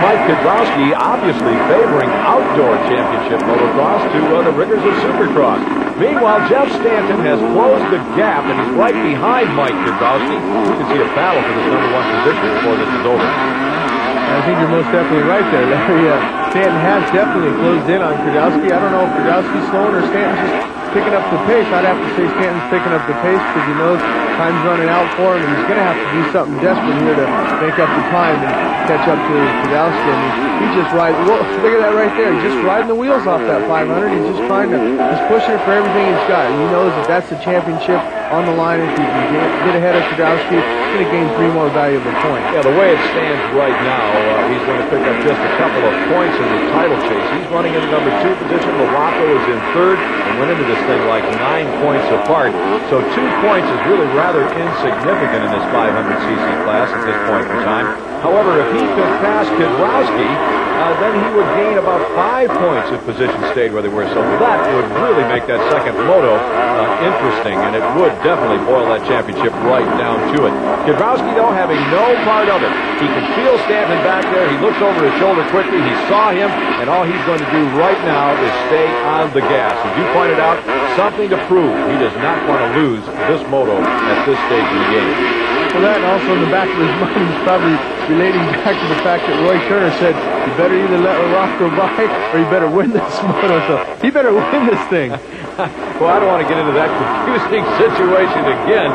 Mike Kudrowski obviously favoring outdoor championship motocross to the rigors of Supercross. Meanwhile, Jeff Stanton has closed the gap, and he's right behind Mike Kudrowski. You can see a battle for this #1 position before this is over. I think you're most definitely right there, Larry. Stanton has definitely closed in on Kudrowski. I don't know if Kudrowski's slowing or Stanton's just picking up the pace. I'd have to say Stanton's picking up the pace because he knows time's running out for him, and he's going to have to do something desperate here to make up the time and catch up to Kudrowski. I mean, he's just riding. Look at that right there. He's just riding the wheels off that 500. He's just trying to, he's pushing it for everything he's got. And he knows that that's the championship on the line. If he can get ahead of Kudrowski, he's going to gain 3 more valuable points. Yeah, the way it stands right now, he's going to pick up just a couple of points in the title chase. He's running in the #2 position. Morocco is in 3rd and went into this thing like 9 points apart. So 2 points is really rather insignificant in this 500cc class at this point in time. However, if he could pass Kudrowski, then he would gain about 5 points if positions stayed where they were. So that would really make that second moto interesting, and it would definitely boil that championship right down to it. Kudrowski, though, having no part of it. He can feel Stanton back there. He looks over his shoulder quickly. He saw him, and all he's going to do right now is stay on the gas. As you pointed out, something to prove. He does not want to lose this moto at this stage in the game. Well, that and also in the back of his mind, he's probably relating back to the fact that Roy Turner said, you better either let Morocco by or you better win this moto. So he better win this thing. Well, I don't want to get into that confusing situation again.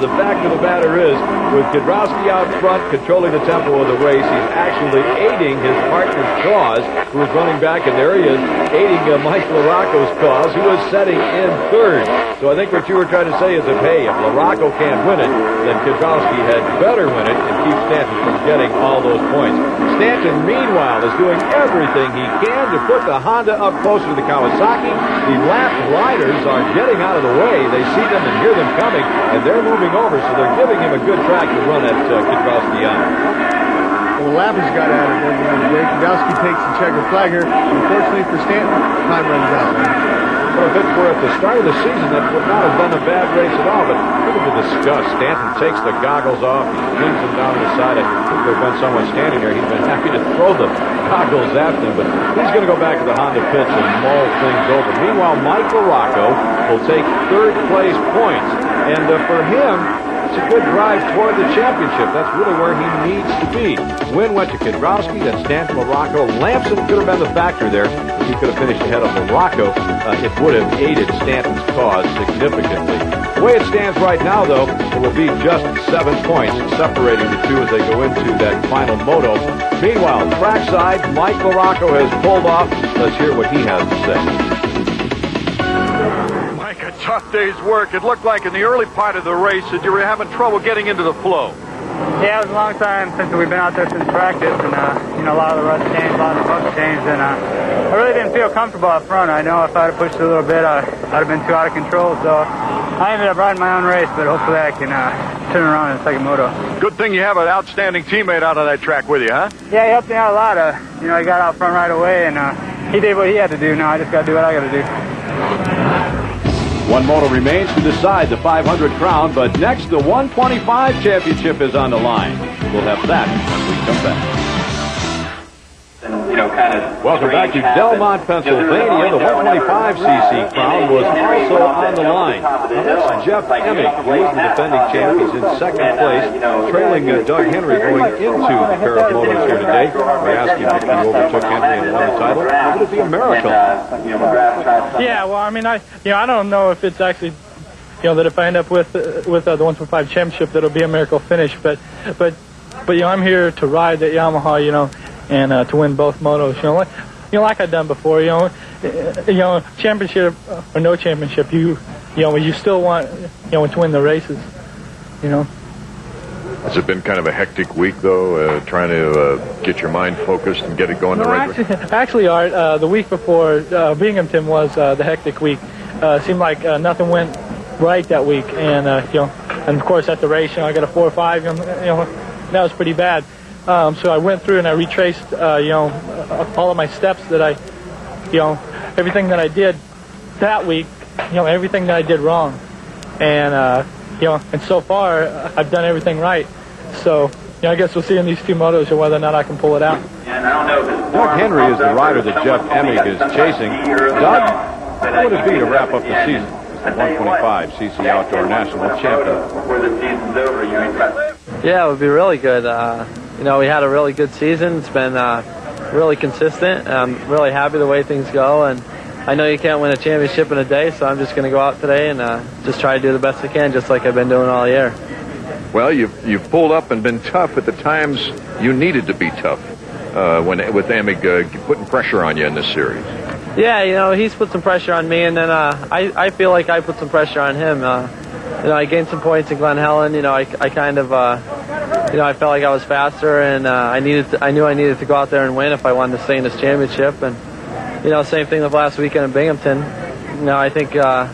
The fact of the matter is, with Kudrowski out front controlling the tempo of the race, he's actually aiding his partner's cause, who is running back, and there he is, aiding Mike Morocco's cause, who is setting in 3rd. So I think what you were trying to say is if Morocco can't win it, then Kudrowski had better win it and keep Stanton from getting all those points. Stanton, meanwhile, is doing everything he can to put the Honda up closer to the Kawasaki. The lap riders are getting out of the way. They see them and hear them coming, and they're moving over, so they're giving him a good track to run at Kudrowski on. Well, the lap has got at it every other day. Kudrowski takes the checker flag here. Unfortunately for Stanton, time runs out. Well, if it were at the start of the season, that would not have been a bad race at all, but look at the disgust. Stanton takes the goggles off. He flings them down to the side. I think there had been someone standing there. He'd been happy to throw the goggles at them, but he's going to go back to the Honda pits and mull things over. Meanwhile, Mike Morocco will take 3rd place points, and for him, it's a good drive toward the championship. That's really where he needs to be. Win went to Kudrowski, then Stanton, Morocco. Lamson could have been the factor there. If he could have finished ahead of Morocco, it would have aided Stanton's cause significantly. The way it stands right now, though, it will be just 7 points separating the two as they go into that final moto. Meanwhile, trackside, Mike Morocco has pulled off. Let's hear what he has to say. Mike, a tough day's work. It looked like in the early part of the race that you were having trouble getting into the flow. Yeah, it was a long time since we've been out there since practice, and a lot of the rust changed, a lot of the bugs changed, and I really didn't feel comfortable up front. I know if I'd have pushed it a little bit, I'd have been too out of control, so I ended up riding my own race, but hopefully I can turn around in the second moto. Good thing you have an outstanding teammate out on that track with you, huh? Yeah, he helped me out a lot. He got out front right away, and he did what he had to do. Now I just got to do what I got to do. One moto remains to decide the 500 crown, but next the 125 championship is on the line. We'll have that when we come back. Welcome back to Delmont, Pennsylvania. The 125cc crown was also on the line. Now, that's Jeff Emig, who is the defending champ. He's in 2nd place, trailing Doug Henry going into the pair of motos here today. We asked him if he overtook Henry and won the title. Would it be a miracle? Yeah, well, I mean, I don't know if it's actually, that if I end up with the 125 championship, that'll be a miracle finish. But I'm here to ride that Yamaha, and to win both motos, like I've done before, championship or no championship, you still want, to win the races, Has it been kind of a hectic week, though, trying to get your mind focused and get it going the right way? Actually, Art, the week before Binghamton was the hectic week. Seemed like nothing went right that week, and and of course at the race, I got a 4.5, that was pretty bad. So I went through and I retraced, all of my steps that everything that I did that week, everything that I did wrong. And, and so far I've done everything right. So, I guess we'll see in these 2 motos whether or not I can pull it out. Doug Henry is the rider that Jeff Emig is chasing. Doug, how would it be to wrap up the season as the 125cc Outdoor National Champion? Yeah, it would be really good. You know, we had a really good season. It's been really consistent. I'm really happy the way things go, and I know you can't win a championship in a day, so I'm just going to go out today and just try to do the best I can, just like I've been doing all year. Well, you've pulled up and been tough at the times you needed to be tough with Emig putting pressure on you in this series. Yeah, you know, he's put some pressure on me, and then I feel like I put some pressure on him. You know, I gained some points in Glen Helen. You know, I kind of, you know, I felt like I was faster, and I knew I needed to go out there and win if I wanted to stay in this championship. And you know, same thing with last weekend in Binghamton. You know, I think, I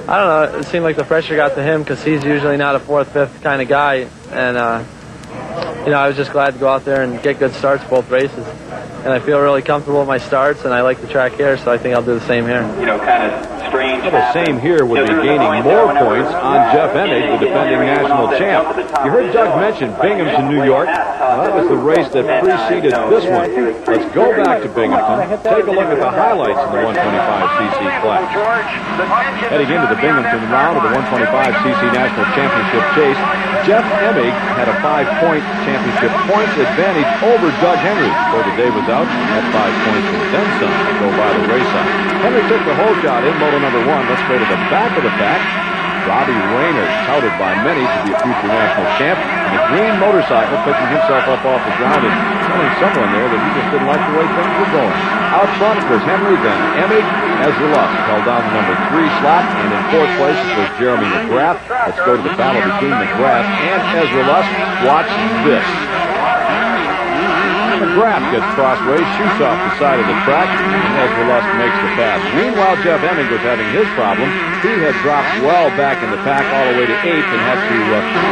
don't know, it seemed like the pressure got to him because he's usually not a fourth, fifth kind of guy. And, you know, I was just glad to go out there and get good starts both races. And I feel really comfortable with my starts, and I like the track here, so I think I'll do the same here. You know, kind of strange. Well, the same here would be gaining more points on Jeff Emig, the defending national champ. You heard Doug mention Binghamton, New York. That was the race that preceded this one. Let's go back to Binghamton. Take a look at the highlights in the 125cc class. Heading into the Binghamton round of the 125cc national championship chase, Jeff Emig had a 5-point championship points advantage over Doug Henry before the day was out. At 5 points and then some to go by the race on. Henry took the whole shot in moto number 1. Let's go to the back of the pack. Robby Reynard, touted by many to be a future national champ, and the green motorcycle picking himself up off the ground and telling someone there that he just didn't like the way things were going. Out front was Henry, then Emig. Ezra Lusk held down the number 3 slot, and in 4th place was Jeremy McGrath. Let's go to the battle between McGrath and Ezra Lusk. Watch this. McGrath gets crossways, shoots off the side of the track, and Ezra Lusk makes the pass. Meanwhile, Jeff Emig was having his problem. He had dropped well back in the pack all the way to 8th and had to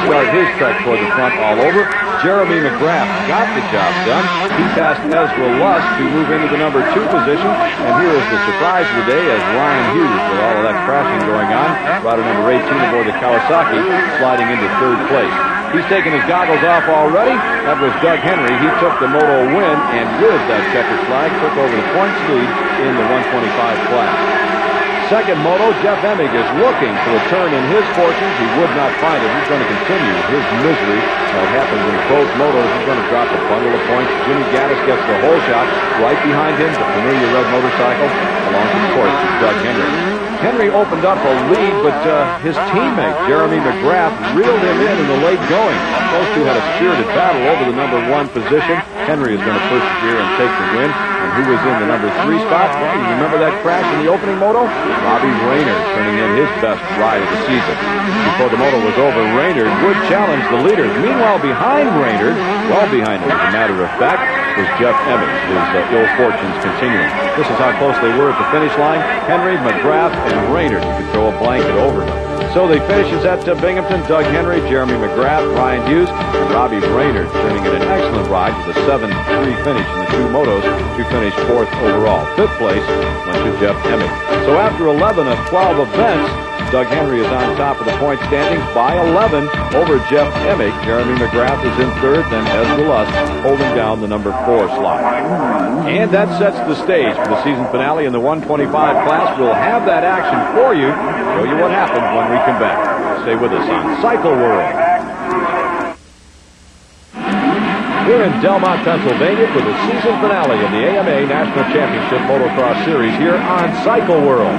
start his trek toward the front all over. Jeremy McGrath got the job done. He passed Ezra Lusk to move into the number 2 position, and here is the surprise of the day as Ryan Hughes, with all of that crashing going on, rider number 18 aboard the Kawasaki, sliding into 3rd place. He's taken his goggles off already. That was Doug Henry. He took the moto win, and with that checkered flag, took over the points lead in the 125 class. Second moto, Jeff Emig is looking for a turn in his fortunes. He would not find it. He's going to continue his misery. That happens in both motos. He's going to drop a bundle of points. Jimmy Gaddis gets the whole shot. Right behind him, the familiar red motorcycle, along with, of course, Doug Henry. Henry opened up a lead, but his teammate, Jeremy McGrath, reeled him in the late going. Those two had a spirited battle over the number 1 position. Henry is going to persevere and take the win. And who was in the number 3 spot? Well, you remember that crash in the opening moto? Robby Reynard turning in his best ride of the season. Before the moto was over, Reynard would challenge the leaders. Meanwhile, behind Reynard, well behind him, as a matter of fact, was Jeff Emig. His ill fortunes continuing. This is how close they were at the finish line. Henry, McGrath, and Reynard. You could throw a blanket over them. So the finishes at Binghamton: Doug Henry, Jeremy McGrath, Ryan Hughes, and Robby Reynard turning in an excellent ride with a 7-3 finish in the 2 motos to finish 4th overall. 5th place went to Jeff Emig. So after 11 of 12 events, Doug Henry is on top of the point standings by 11 over Jeff Emig. Jeremy McGrath is in 3rd, then Ezra Lusk holding down the number 4 slot. And that sets the stage for the season finale in the 125 class. We'll have that action for you, show you what happens when we come back. Stay with us on Cycle World. We're in Delmont, Pennsylvania for the season finale of the AMA National Championship Motocross Series here on Cycle World.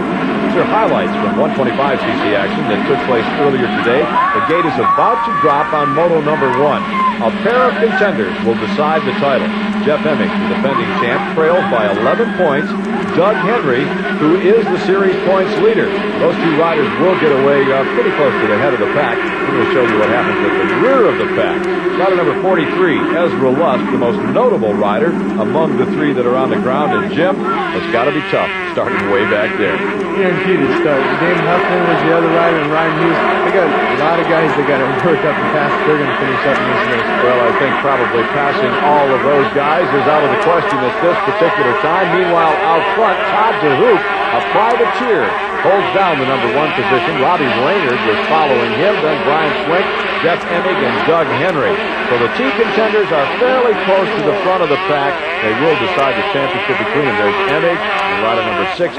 These are highlights from 125cc action that took place earlier today. The gate is about to drop on moto number 1. A pair of contenders will decide the title. Jeff Emig, the defending champ, trails by 11 points. Doug Henry, who is the series points leader. Those 2 riders will get away pretty close to the head of the pack. We're going to show you what happens at the rear of the pack. Rider number 43, Ezra Lusk, the most notable rider among the 3 that are on the ground. And Jim, it's got to be tough starting way back there. Guaranteed to start. Dave Huffman was the other rider, and Ryan Hughes. They got a lot of guys that got to work up and pass. They're going to finish up in this race. Well, I think probably passing all of those guys surprise is out of the question at this particular time. Meanwhile, out front, Todd DeHoop, a privateer, holds down the number 1 position. Robby Reynard was following him, then Brian Swink, Jeff Emig, and Doug Henry. So the two contenders are fairly close to the front of the pack. They will decide the championship between them. There's Emig, and rider number 16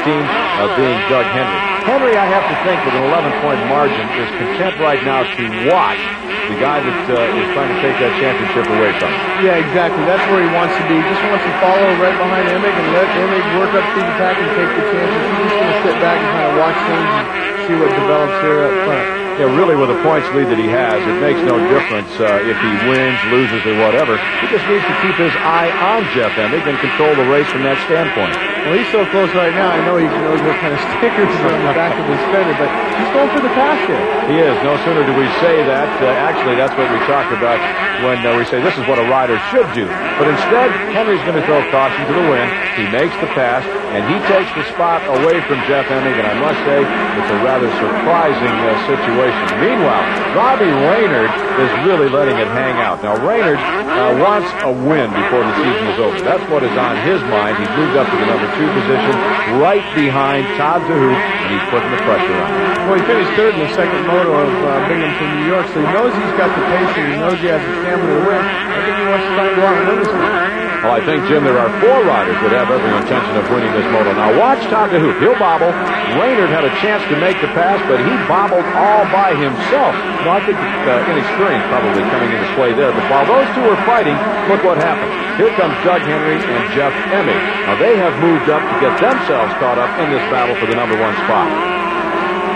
being Doug Henry. Henry, I have to think, with an 11-point margin, is content right now to watch the guy that is trying to take that championship away from him. Yeah, exactly. That's where he wants to be. He just wants to follow right behind Emig and let Emig work up through the pack and take the chances. He's just going to sit back and kind of watch things and see what develops here up front. Yeah, really, with the points lead that he has, it makes no difference if he wins, loses, or whatever. He just needs to keep his eye on Jeff Emig and control the race from that standpoint. Well, he's so close right now, I know he knows what kind of stickers are on the back of his fender, but he's going for the pass here. He is. No sooner do we say that. Actually, that's what we talk about when we say this is what a rider should do. But instead, Henry's going to throw caution to the wind. He makes the pass, and he takes the spot away from Jeff Emig, and I must say it's a rather surprising situation. Meanwhile, Robby Reynard is really letting it hang out. Now, Reynard wants a win before the season is over. That's what is on his mind. He's moved up to the number 2 position, right behind Todd DeHoop, and he's putting the pressure on. Well, he finished 3rd in the second moto of Binghamton, New York, so he knows he's got the pace and he knows he has the stamina to win. I think he wants to try and go out and win this one. Well, I think, Jim, there are 4 riders that have every intention of winning this moto. Now, watch Todd DeHoop. He'll bobble. Reynard had a chance to make the pass, but he bobbled all by himself. Now, I think inexperience probably coming into play there. But while those two were fighting, look what happened. Here comes Doug Henry and Jeff Emig. Now, they have moved up to get themselves caught up in this battle for the number 1 spot.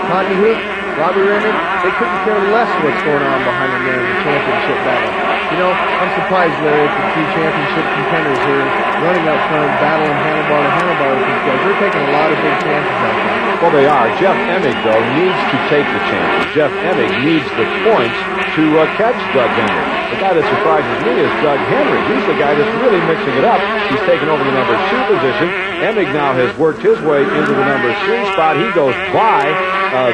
Todd DeHoop, Robby Reynard, they couldn't care less what's going on behind them there in the championship battle. You know, I'm surprised, Larry, at the 2 championship contenders here running up front, battling handlebar to handlebar with these guys. They're taking a lot of big chances out there. Well, they are. Jeff Emig, though, needs to take the chances. Jeff Emig needs the points to catch Doug Henry. The guy that surprises me is Doug Henry. He's the guy that's really mixing it up. He's taken over the number 2 position. Emig now has worked his way into the number 3 spot. He goes by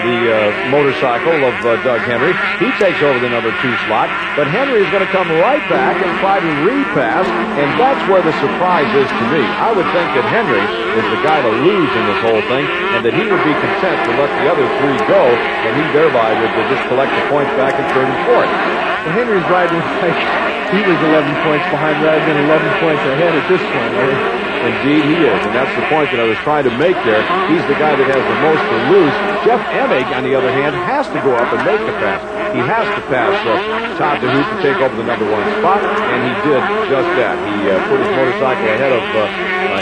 the motorcycle of Doug Henry. He takes over the number 2 slot. But Henry is going to come right back and try to repass, and that's where the surprise is to me. I would think that Henry is the guy to lose in this whole thing, and that he would be content to let the other 3 go, and he thereby would just collect the points back in 3rd and 4th. Well, Henry's riding like he was 11 points behind rather than 11 points ahead at this point, Larry. Indeed he is, and that's the point that I was trying to make there. He's the guy that has the most to lose. Jeff Emig, on the other hand, has to go up and make the pass. He has to pass Todd DeHoop to take over the number 1 spot, and he did just that. He put his motorcycle ahead of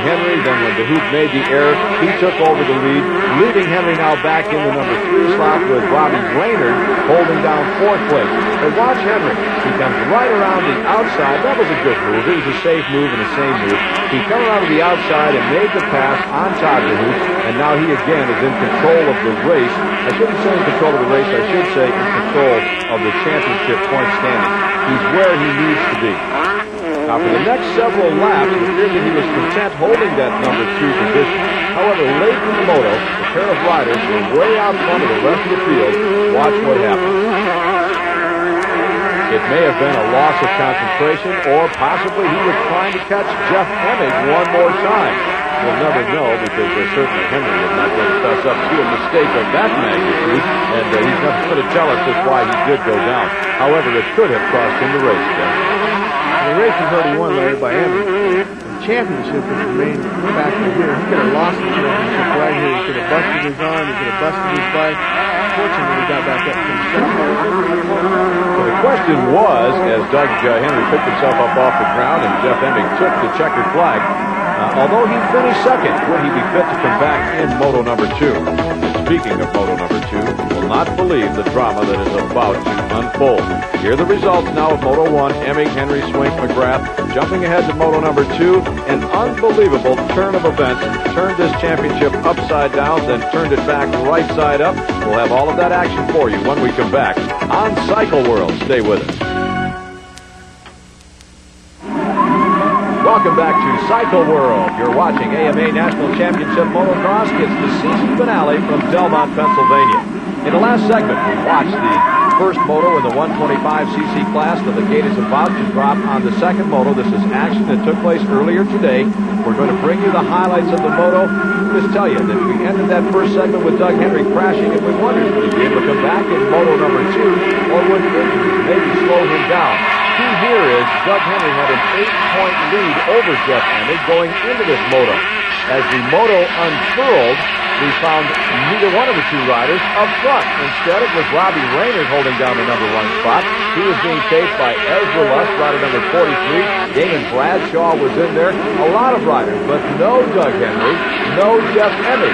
Henry. Then when DeHoop made the error, he took over the lead, leaving Henry now back in the number 3 slot with Robby Reynard holding down 4th place. But watch Henry. He comes right around the outside. That was a good move. It was a safe move and a sane move. He came around to the outside and made the pass on Todd DeHoop, and now he again is in control of the race. I shouldn't say in control of the race. I should say in control of the championship point standing. He's where he needs to be. Now, for the next several laps, it appeared that he was content holding that number 2 position. However, late in the moto, the pair of riders were way out front of the rest of the field. Watch what happened. It may have been a loss of concentration, or possibly he was trying to catch Jeff Emig one more time. We'll never know, because certainly Henry is not going to fess up to a mistake of that magnitude, and he's not going to tell us just why he did go down. However, it could have cost him the race, Jeff. The race is already won, Larry, by Emig. The championship is the main factor here. He could have lost the championship right here. He could have busted his arm. He could have busted his bike. Fortunately, he got back up to the start. So the question was, as Doug Henry picked himself up off the ground and Jeff Emig took the checkered flag, although he finished 2nd, would he be fit to come back in Moto number 2? Speaking of Moto number 2, you will not believe the drama that is about to unfold. Here are the results now of Moto 1. Emig, Henry, Swink, McGrath jumping ahead to Moto number 2. An unbelievable turn of events. Turned this championship upside down, then turned it back right side up. We'll have all of that action for you when we come back on Cycle World. Stay with us. Welcome back to Cycle World. You're watching AMA National Championship Motocross. It's the season finale from Delmont, Pennsylvania. In the last segment, we watched the first moto in the 125cc class. The gate is about to drop on the second moto. This is action that took place earlier today. We're going to bring you the highlights of the moto. Just tell you that we ended that first segment with Doug Henry crashing, and we wondered, would he be able to come back in moto number 2, or would injuries maybe slow him down? Key here is Doug Henry had an 8-point lead over Jeff Emig going into this moto. As the moto unfurled, we found neither one of the two riders up front. Instead, it was Robby Reynard holding down the number 1 spot. He was being chased by Ezra Lusk, rider number 43. Damon Bradshaw was in there. A lot of riders, but no Doug Henry, no Jeff Emig.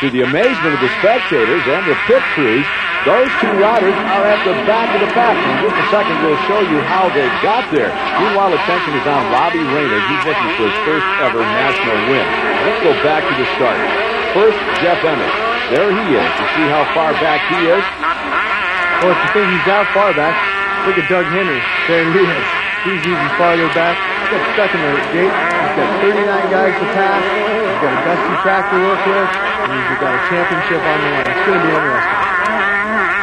To the amazement of the spectators and the pit crews, those two riders are at the back of the pack. In just a second, we'll show you how they got there. Meanwhile, attention is on Robby Reynard. He's looking for his first ever national win. Let's go back to the start. First, Jeff Emig. There he is. You see how far back he is? Well, if you think he's that far back, look at Doug Henry. There he is. He's even farther back. He got stuck in the gate. He's got 39 guys to pass. He's got a dusty track to work with. And he's got a championship on the line. It's going to be interesting.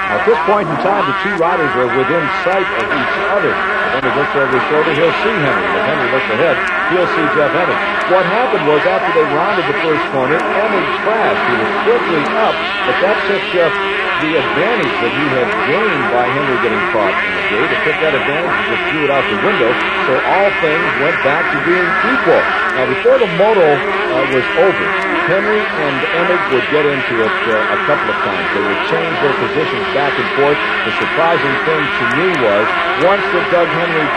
At this point in time, the two riders are within sight of each other. If Emig looks over his shoulder, he'll see Henry. If Henry looks ahead, he'll see Jeff Emig. What happened was after they rounded the first corner, Emig crashed. He was quickly up, but that took the advantage that he had gained by Henry getting caught in the gate. It took that advantage and just threw it out the window, so all things went back to being equal. Now, before the moto was over, Henry and Emig would get into it a couple of times. They would change their positions back and forth. The surprising thing to me was, once that Doug Henry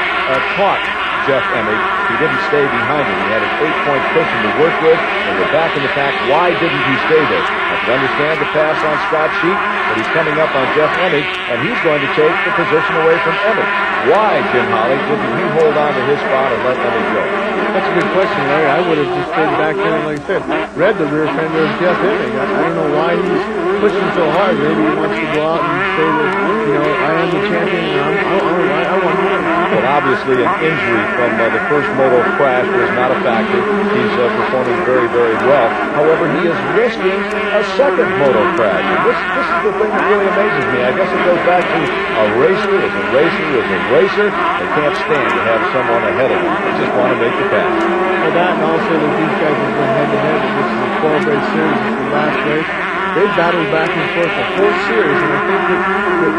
caught Jeff Emig, he didn't stay behind him. He had an 8-point cushion to work with, and we're back in the pack. Why didn't he stay there? I can understand the pass on Scott's sheet, but he's coming up on Jeff Emig, and he's going to take the position away from Emig. Why, Jim Holly, didn't he hold on to his spot and let Emig go? That's a good question, Larry. I would have just stayed back there and, like I said, read the rear fender of Jeff Emig. I don't know why he's pushing so hard. Maybe he wants to go out and say that, I am the champion, and I want to win. Well, obviously, an injury from the first moto crash was not a factor. He's performing very, very well. However, he is risking a second moto crash. And this is the thing that really amazes me. I guess it goes back to a racer is a racer is a racer. They can't stand to have someone ahead of them. They just want to make the pass. Well, that and also that these guys have been head-to-head. This is a 12-race series. It's the last race. They've battled back and forth the whole series, and I think that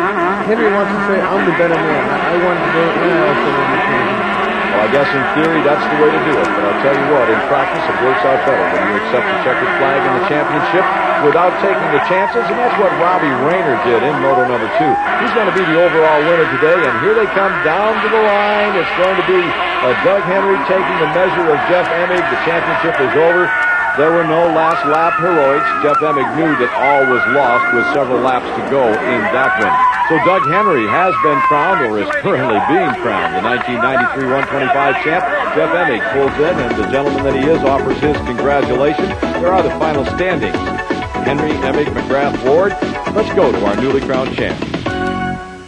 Henry wants to say, I'm the better man. I want to go, and I also want to change. Well, I guess in theory that's the way to do it, but I'll tell you what, in practice it works out better when you accept the checkered flag in the championship without taking the chances, and that's what Robby Reynard did in moto number 2. He's going to be the overall winner today, and here they come down to the line. It's going to be Doug Henry taking the measure of Jeff Emig. The championship is over. There were no last lap heroics. Jeff Emig knew that all was lost with several laps to go in that win. So Doug Henry has been crowned, or is currently being crowned, the 1993 125 champ. Jeff Emig pulls in, and the gentleman that he is offers his congratulations. There are the final standings. Henry, Emig, McGrath, Ward. Let's go to our newly crowned champ.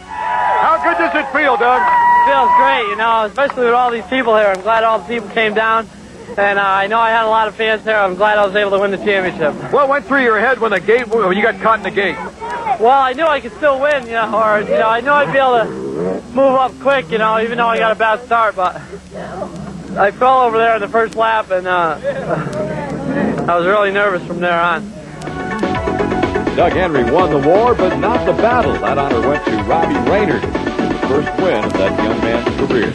How good does it feel, Doug? Feels great, especially with all these people here. I'm glad all the people came down. And I know I had a lot of fans there. I'm glad I was able to win the championship. What went through your head when you got caught in the gate? Well, I knew I could still win, I knew I'd be able to move up quick, even though I got a bad start. But I fell over there in the first lap, and I was really nervous from there on. Doug Henry won the war, but not the battle. That honor went to Robby Reynard, the first win of that young man's career.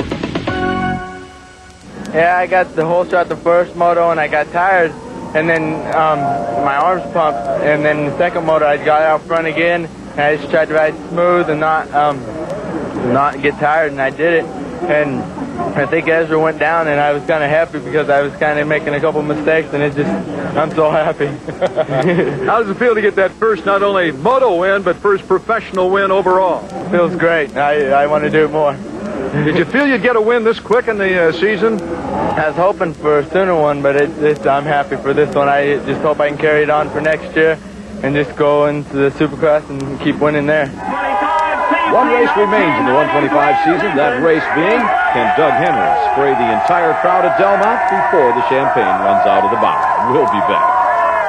Yeah, I got the whole shot the first moto, and I got tired, and then my arms pumped, and then the second moto I got out front again, and I just tried to ride smooth and not get tired, and I did it. And I think Ezra went down, and I was kind of happy because I was kind of making a couple mistakes, and I'm so happy. How does it feel to get that first not only moto win, but first professional win overall? Feels great. I want to do it more. Did you feel you'd get a win this quick in the season? I was hoping for a sooner one, but I'm happy for this one. I just hope I can carry it on for next year and just go into the Supercross and keep winning there. One race remains in the 125 season, that race being, can Doug Henry spray the entire crowd at Delmont before the champagne runs out of the bottle? We'll be back.